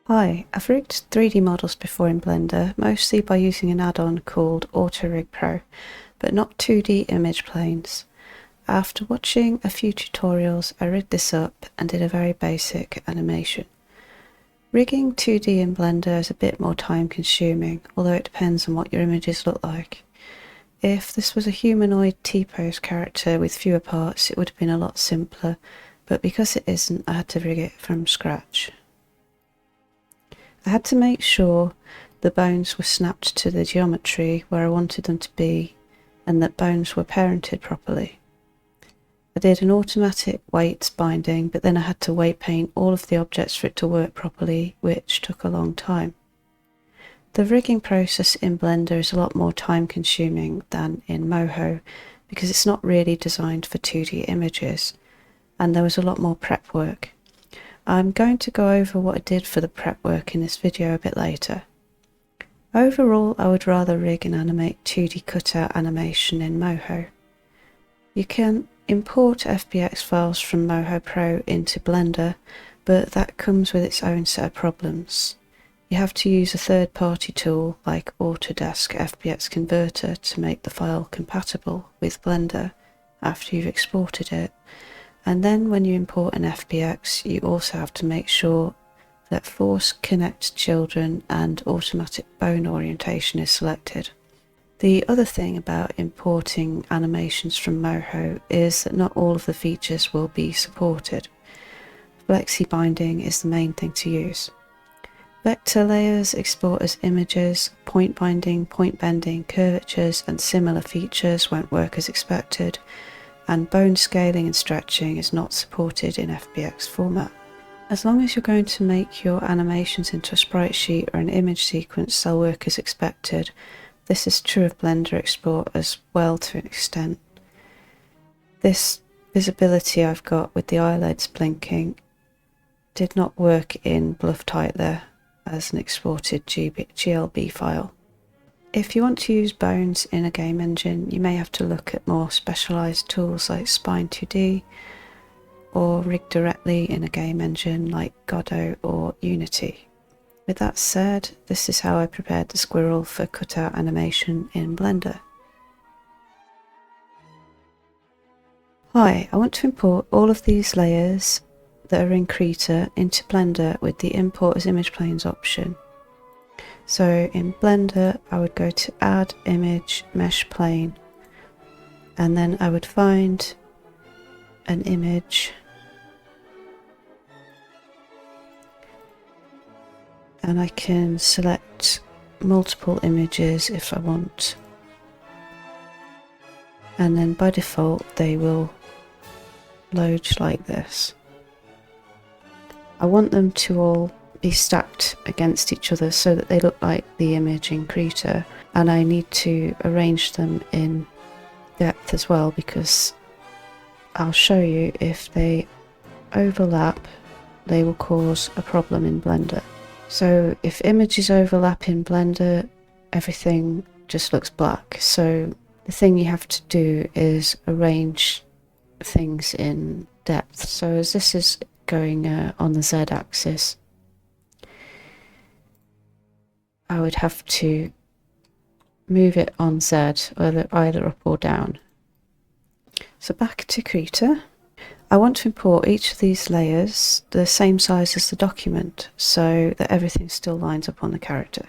Hi, I've rigged 3D models before in Blender, mostly by using an add-on called AutoRig Pro, but not 2D image planes. After watching a few tutorials, I rigged this up and did a very basic animation. Rigging 2D in Blender is a bit more time consuming, although it depends on what your images look like. If this was a humanoid T-pose character with fewer parts, it would have been a lot simpler, but because it isn't, I had to rig it from scratch. I had to make sure the bones were snapped to the geometry where I wanted them to be and that bones were parented properly. I did an automatic weights binding, but then I had to weight paint all of the objects for it to work properly, which took a long time. The rigging process in Blender is a lot more time consuming than in Moho because it's not really designed for 2D images, and there was a lot more prep work. I'm going to go over what I did for the prep work in this video a bit later. Overall, I would rather rig and animate 2D cutout animation in Moho. You can import FBX files from Moho Pro into Blender, but that comes with its own set of problems. You have to use a third-party tool like Autodesk FBX Converter to make the file compatible with Blender after you've exported it. And then when you import an FBX, you also have to make sure that Force Connect Children and Automatic Bone Orientation is selected. The other thing about importing animations from Moho is that not all of the features will be supported. Flexi binding is the main thing to use. Vector layers export as images, point binding, point bending, curvatures and similar features won't work as expected, and bone scaling and stretching is not supported in FBX format. As long as you're going to make your animations into a sprite sheet or an image sequence, they'll work as expected. This is true of Blender export as well to an extent. This visibility I've got with the eyelids blinking did not work in Bluff Titler as an exported GLB file. If you want to use bones in a game engine, you may have to look at more specialised tools like Spine 2D or rig directly in a game engine like Godot or Unity. With that said, this is how I prepared the squirrel for cutout animation in Blender. Hi, I want to import all of these layers that are in Cutout into Blender with the Import as Image Planes option. So in Blender, I would go to Add Image Mesh Plane, and then I would find an image, and I can select multiple images if I want, and then by default they will load like this. I want them to all be stacked against each other so that they look like the image in Cutout, and I need to arrange them in depth as well because I'll show you if they overlap they will cause a problem in Blender. So if images overlap in Blender, everything just looks black. So the thing you have to do is arrange things in depth. So as this is going on the Z axis, I would have to move it on Z, either up or down. So back to Cutout. I want to import each of these layers the same size as the document so that everything still lines up on the character.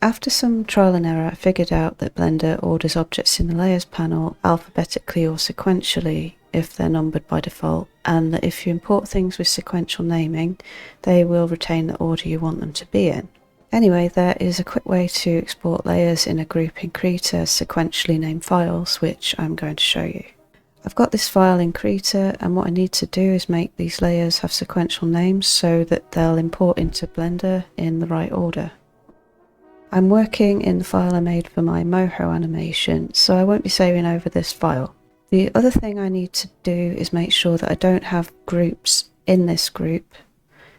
After some trial and error, I figured out that Blender orders objects in the Layers panel alphabetically or sequentially if they're numbered by default, and that if you import things with sequential naming, they will retain the order you want them to be in. Anyway, there is a quick way to export layers in a group in Cutout as sequentially named files, which I'm going to show you. I've got this file in Cutout, and what I need to do is make these layers have sequential names so that they'll import into Blender in the right order. I'm working in the file I made for my Moho animation, so I won't be saving over this file. The other thing I need to do is make sure that I don't have groups in this group,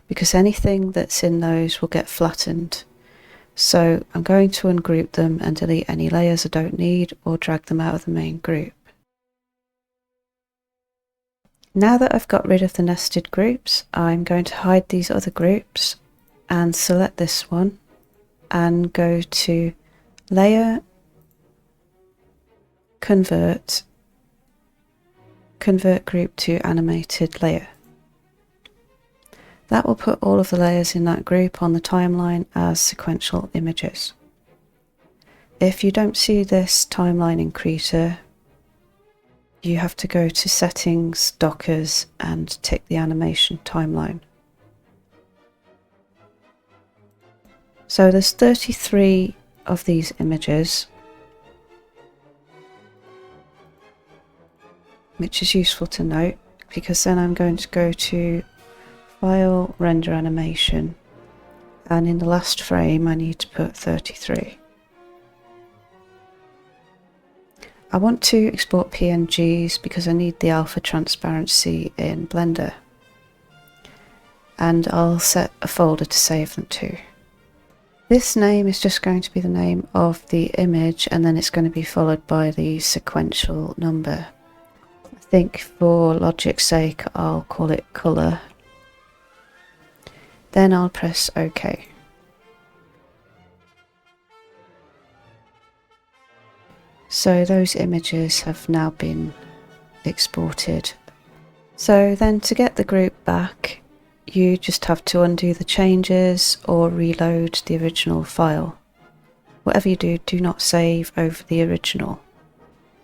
because anything that's in those will get flattened. So I'm going to ungroup them and delete any layers I don't need or drag them out of the main group. Now that I've got rid of the nested groups, I'm going to hide these other groups and select this one and go to Layer, Convert Group to Animated Layer. That will put all of the layers in that group on the timeline as sequential images. If you don't see this timeline in Cutout, you have to go to Settings, Dockers, and tick the animation timeline. So there's 33 of these images, which is useful to note, because then I'm going to go to File, Render Animation, and in the last frame I need to put 33. I want to export PNGs because I need the alpha transparency in Blender, and I'll set a folder to save them to. This name is just going to be the name of the image, and then it's going to be followed by the sequential number. I think for logic's sake I'll call it colour. Then I'll press OK. So those images have now been exported. So then to get the group back, you just have to undo the changes or reload the original file. Whatever you do, do not save over the original.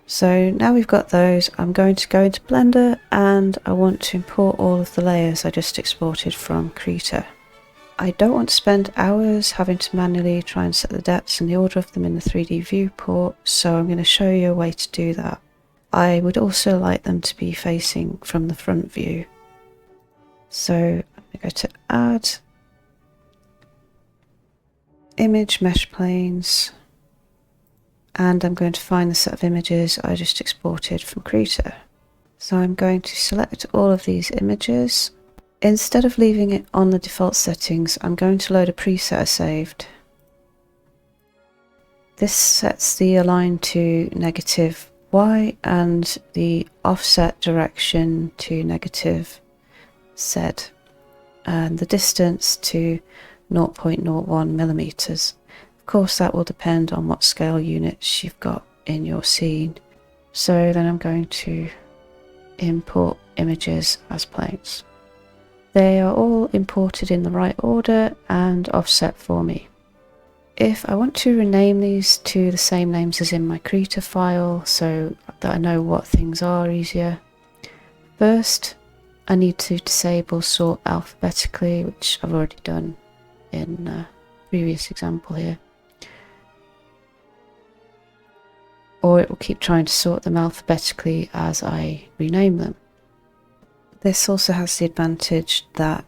So now we've got those, I'm going to go into Blender and I want to import all of the layers I just exported from Cutout. I don't want to spend hours having to manually try and set the depths and the order of them in the 3D viewport, so I'm going to show you a way to do that. I would also like them to be facing from the front view. So I'm going to go to Add, Image Mesh Planes, and I'm going to find the set of images I just exported from Cutout. So I'm going to select all of these images. Instead of leaving it on the default settings, I'm going to load a preset I saved. This sets the align to -y and the offset direction to -z, and the distance to 0.01 millimeters. Of course, that will depend on what scale units you've got in your scene. So then I'm going to import images as planes. They are all imported in the right order and offset for me. If I want to rename these to the same names as in my Cutout file so that I know what things are easier, first I need to disable sort alphabetically, which I've already done in a previous example here. Or it will keep trying to sort them alphabetically as I rename them. This also has the advantage that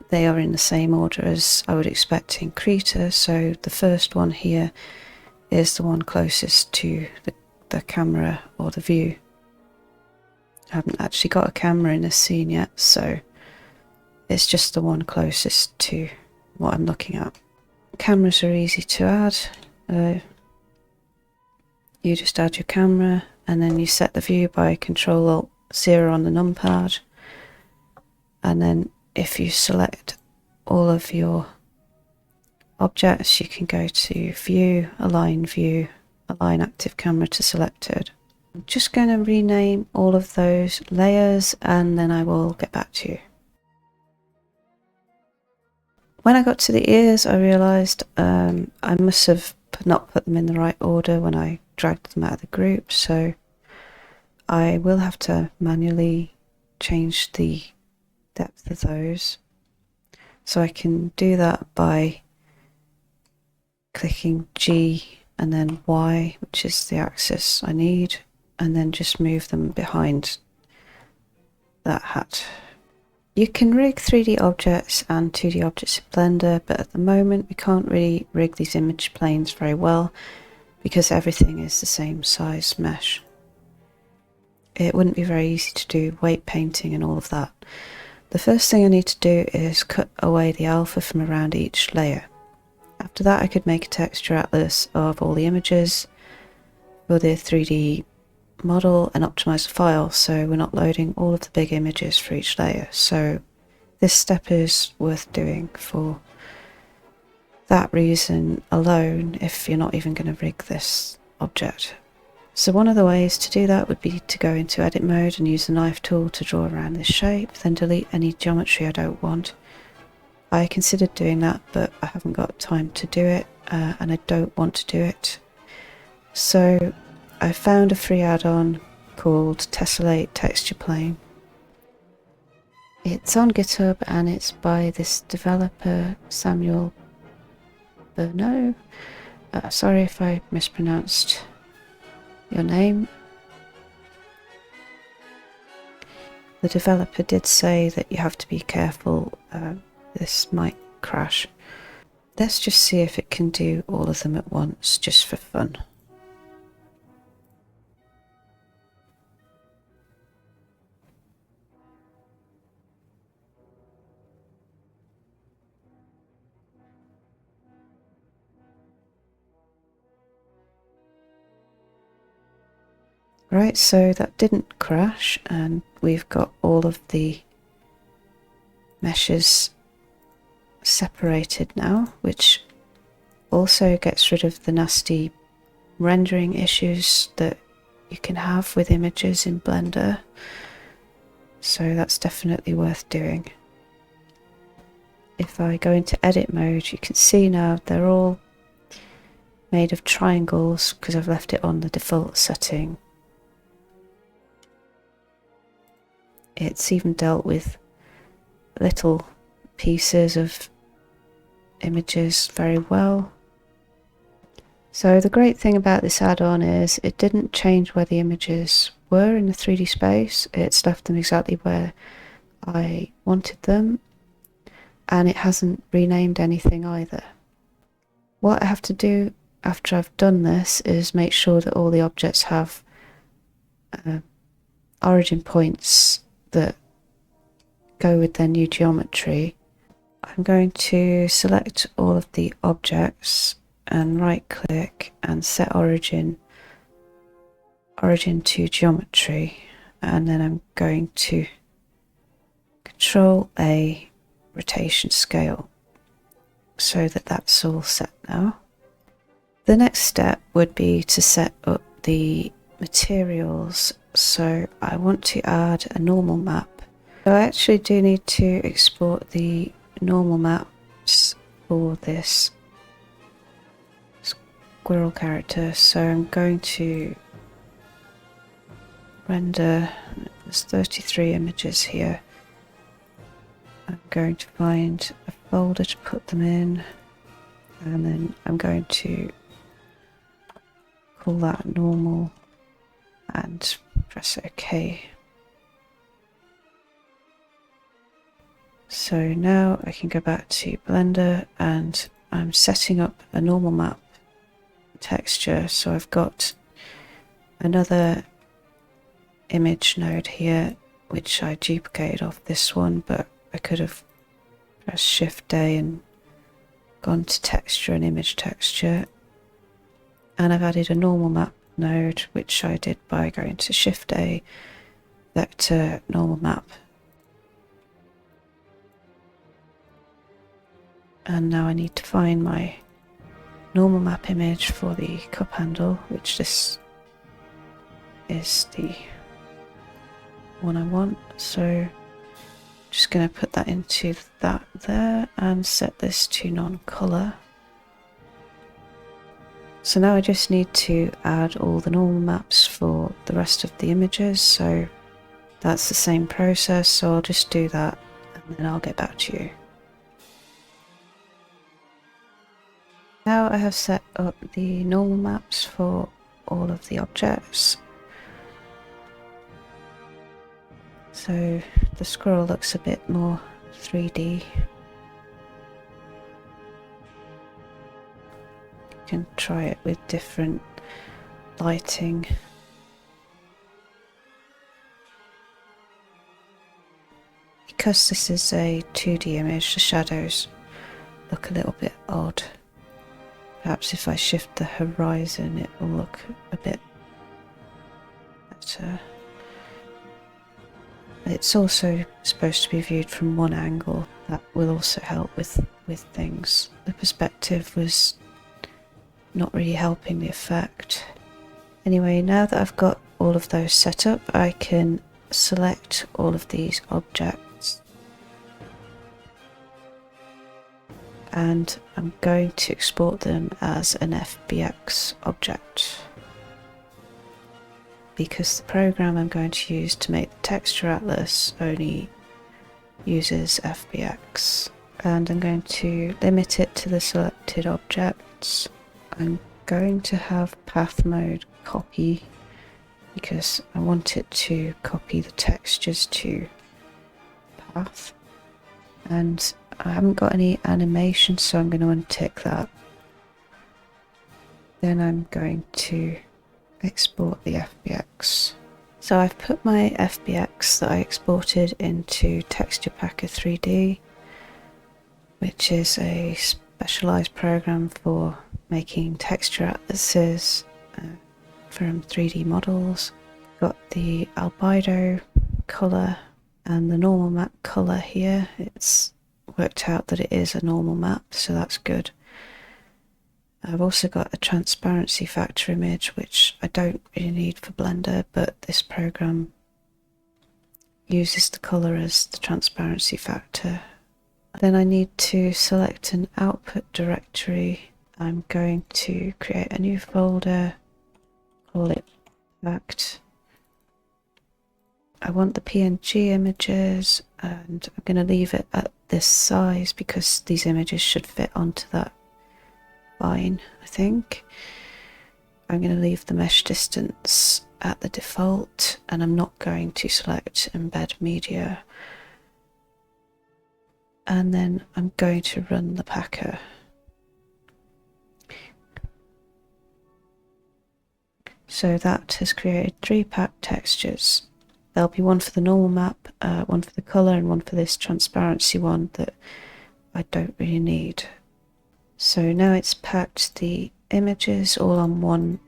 they are in the same order as I would expect in Cutout, so the first one here is the one closest to the camera or the view. I haven't actually got a camera in this scene yet, so it's just the one closest to what I'm looking at. Cameras are easy to add. You just add your camera and then you set the view by Ctrl-Alt-0 on the numpad. And then if you select all of your objects, you can go to View, Align Active Camera to Selected. I'm just going to rename all of those layers and then I will get back to you. When I got to the ears, I realised I must have not put them in the right order when I dragged them out of the group, so I will have to manually change the depth of those. So I can do that by clicking G and then Y, which is the axis I need, and then just move them behind that hat. You can rig 3D objects and 2D objects in Blender, but at the moment we can't really rig these image planes very well because everything is the same size mesh. It wouldn't be very easy to do weight painting and all of that. The first thing I need to do is cut away the alpha from around each layer. After that I could make a texture atlas of all the images for the 3D model and optimize the file so we're not loading all of the big images for each layer. So this step is worth doing for that reason alone if you're not even going to rig this object. So one of the ways to do that would be to go into edit mode and use the knife tool to draw around this shape, then delete any geometry I don't want. I considered doing that, but I haven't got time to do it, and I don't want to do it. So I found a free add-on called Tesselate Texture Plane. It's on GitHub and it's by this developer Samuel Berno. Sorry if I mispronounced your name. The developer did say that you have to be careful, this might crash. Let's just see if it can do all of them at once, just for fun. Right, so that didn't crash, and we've got all of the meshes separated now, which also gets rid of the nasty rendering issues that you can have with images in Blender. So that's definitely worth doing. If I go into edit mode, you can see now they're all made of triangles because I've left it on the default setting. It's even dealt with little pieces of images very well. So the great thing about this add-on is it didn't change where the images were in the 3D space. It's left them exactly where I wanted them, and it hasn't renamed anything either. What I have to do after I've done this is make sure that all the objects have origin points that go with their new geometry. I'm going to select all of the objects and right click and set origin to geometry, and then I'm going to Control A rotation scale so that that's all set now. The next step would be to set up the materials. So I want to add a normal map. So I actually do need to export the normal maps for this squirrel character. So I'm going to render, there's 33 images here. I'm going to find a folder to put them in, and then I'm going to call that normal and press OK. So now I can go back to Blender and I'm setting up a normal map texture. So I've got another image node here which I duplicated off this one, but I could have pressed Shift A and gone to texture and image texture, and I've added a normal map node which I did by going to Shift A, vector, normal map, and now I need to find my normal map image for the cup handle, which this is the one I want. So just going to put that into that there and set this to non-color. So now I just need to add all the normal maps for the rest of the images, so that's the same process, so I'll just do that and then I'll get back to you. Now I have set up the normal maps for all of the objects. So the squirrel looks a bit more 3D. You can try it with different lighting. Because this is a 2D image, the shadows look a little bit odd. Perhaps if I shift the horizon it will look a bit better. It's also supposed to be viewed from one angle. That will also help with with things. The perspective was not really helping the effect. Anyway, now that I've got all of those set up, I can select all of these objects and I'm going to export them as an FBX object, because the program I'm going to use to make the texture atlas only uses FBX, and I'm going to limit it to the selected objects. I'm going to have path mode copy because I want it to copy the textures to path, and I haven't got any animation, so I'm going to untick that. Then I'm going to export the FBX. So I've put my FBX that I exported into Texture Packer 3D, which is a specialized program for making texture atlases from 3D models. Got the albedo color and the normal map color here. It's worked out that it is a normal map, so that's good. I've also got a transparency factor image, which I don't really need for Blender, but this program uses the color as the transparency factor. Then I need to select an output directory. I'm going to create a new folder, call it Fact. I want the PNG images, and I'm going to leave it at this size because these images should fit onto that line, I think. I'm going to leave the mesh distance at the default, and I'm not going to select embed media. And then I'm going to run the packer. So that has created 3 packed textures. There'll be one for the normal map, one for the colour, and one for this transparency one that I don't really need. So now it's packed the images all on one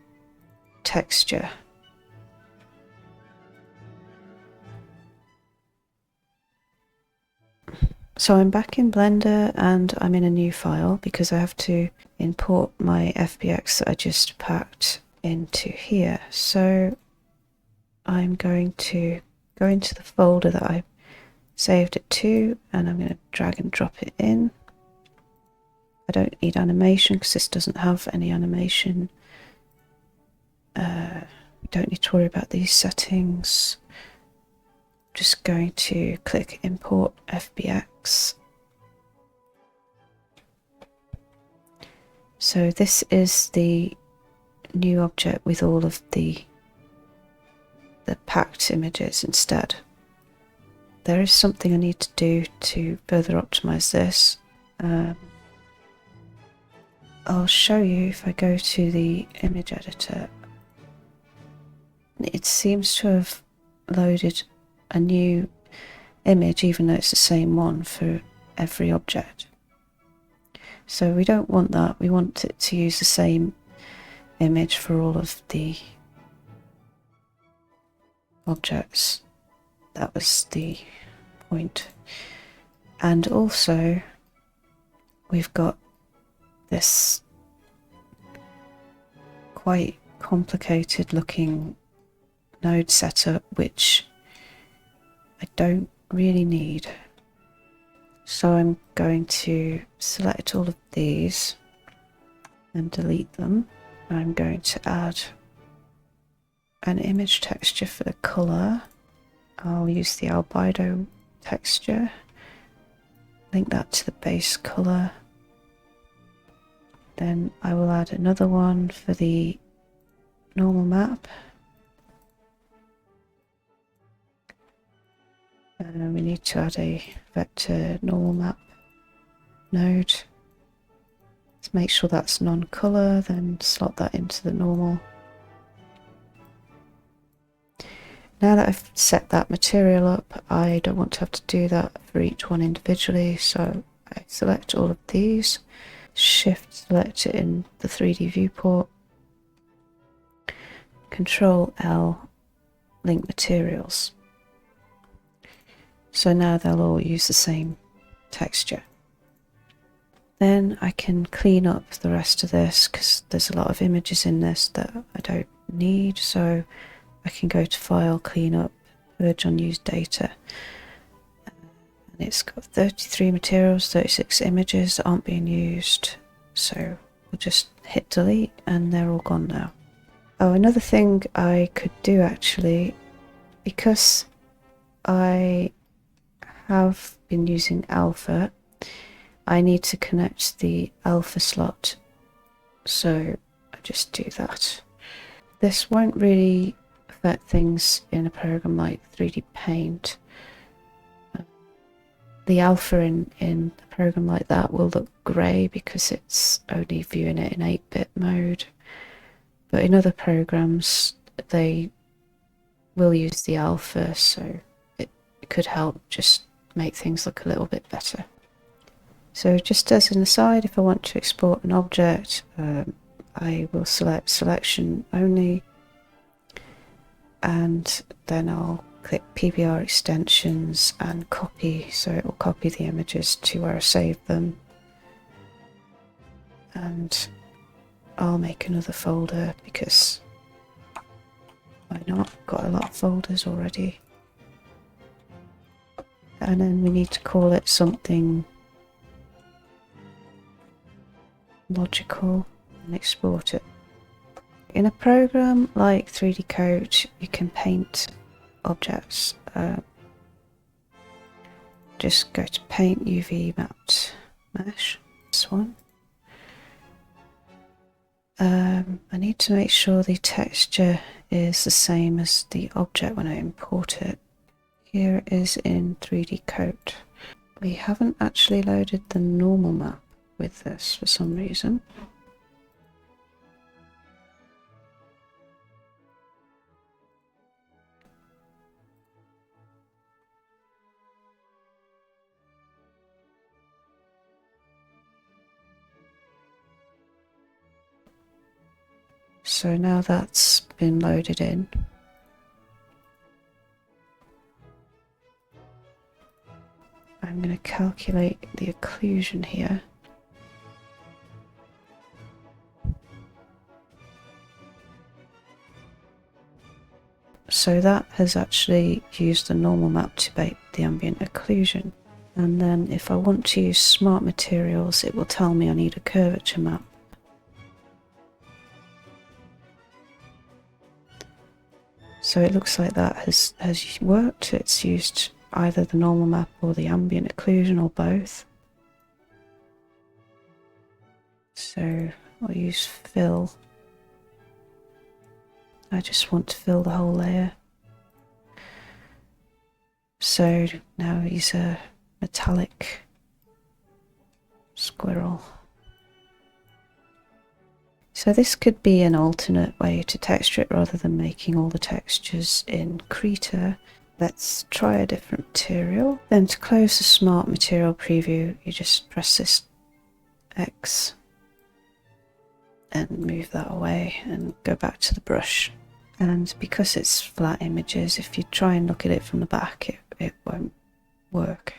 texture. So I'm back in Blender and I'm in a new file because I have to import my FBX that I just packed into here. So I'm going to go into the folder that I saved it to, and I'm going to drag and drop it in. I don't need animation because this doesn't have any animation. Don't need to worry about these settings. Just going to click import FBX. So this is the new object with all of the packed images instead. There is something I need to do to further optimize this. I'll show you if I go to the image editor. It seems to have loaded a new image even though it's the same one for every object. So we don't want that. We want it to use the same image for all of the objects. That was the point. And also we've got this quite complicated looking node setup which I don't really need. So I'm going to select all of these and delete them. I'm going to add an image texture for the colour. I'll use the albedo texture, link that to the base colour. Then I will add another one for the normal map. We need to add a vector normal map node. Let's make sure that's non-colour, then slot that into the normal. Now that I've set that material up, I don't want to have to do that for each one individually, so I select all of these, shift select it in the 3D viewport, Control L, link materials. So now they'll all use the same texture. Then I can clean up the rest of this because there's a lot of images in this that I don't need, so I can go to File, Clean Up, Purge Unused Data. And it's got 33 materials, 36 images that aren't being used, so we'll just hit delete and they're all gone now. Oh, another thing I could do actually, because I have been using alpha, I need to connect the alpha slot, so I just do that. This won't really affect things in a program like 3D Paint. The alpha in a program like that will look grey because it's only viewing it in 8-bit mode, but in other programs they will use the alpha, so it could help just make things look a little bit better. So just as an aside, if I want to export an object, I will select selection only, and then I'll click PBR extensions and copy, so it will copy the images to where I saved them. And I'll make another folder because why not? Got a lot of folders already. And then we need to call it something logical and export it. In a program like 3D Coat, you can paint objects. Just go to Paint, UV Mapped Mesh, this one. I need to make sure the texture is the same as the object when I import it. Here it is in 3D Coat. We haven't actually loaded the normal map with this for some reason. So now that's been loaded in, I'm going to calculate the occlusion here. So that has actually used the normal map to make the ambient occlusion. And then if I want to use smart materials, it will tell me I need a curvature map. So it looks like that has worked. It's used either the normal map or the ambient occlusion or both. So I'll use fill. I just want to fill the whole layer. So now he's a metallic squirrel. So this could be an alternate way to texture it rather than making all the textures in Cutout. Let's try a different material. Then to close the smart material preview, you just press this X and move that away and go back to the brush. And because it's flat images, if you try and look at it from the back, it won't work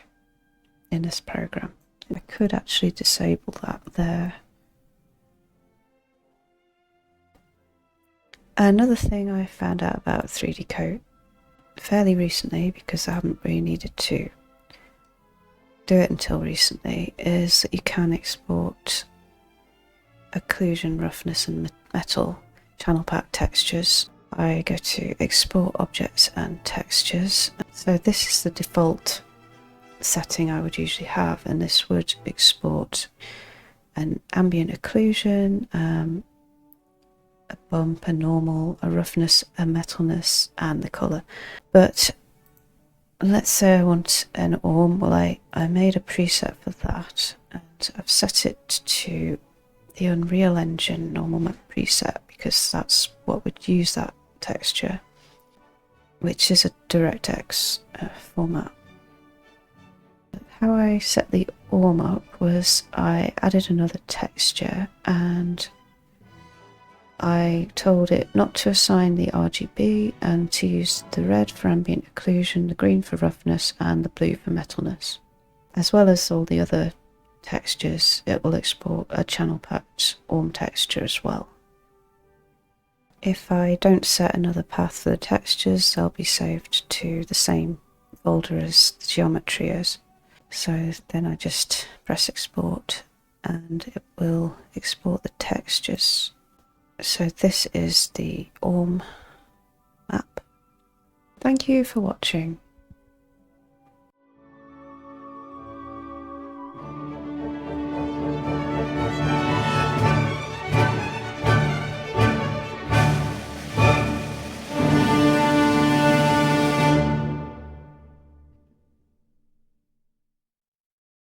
in this program. I could actually disable that there. Another thing I found out about 3D Coat fairly recently, because I haven't really needed to do it until recently, is that you can export occlusion, roughness and metal channel pack textures. I go to Export Objects and Textures. So this is the default setting I would usually have, and this would export an ambient occlusion, a bump, a normal, a roughness, a metalness, and the colour. But let's say I want an orm. Well, I made a preset for that, and I've set it to the Unreal Engine normal map preset because that's what would use that texture, which is a DirectX format. How I set the orm up was I added another texture and I told it not to assign the RGB and to use the red for ambient occlusion, the green for roughness and the blue for metalness, as well as all the other textures, it will export a channel packed ORM texture as well. If I don't set another path for the textures, they'll be saved to the same folder as the geometry is. So then I just press export and it will export the textures. So this is the ORM map. Thank you for watching.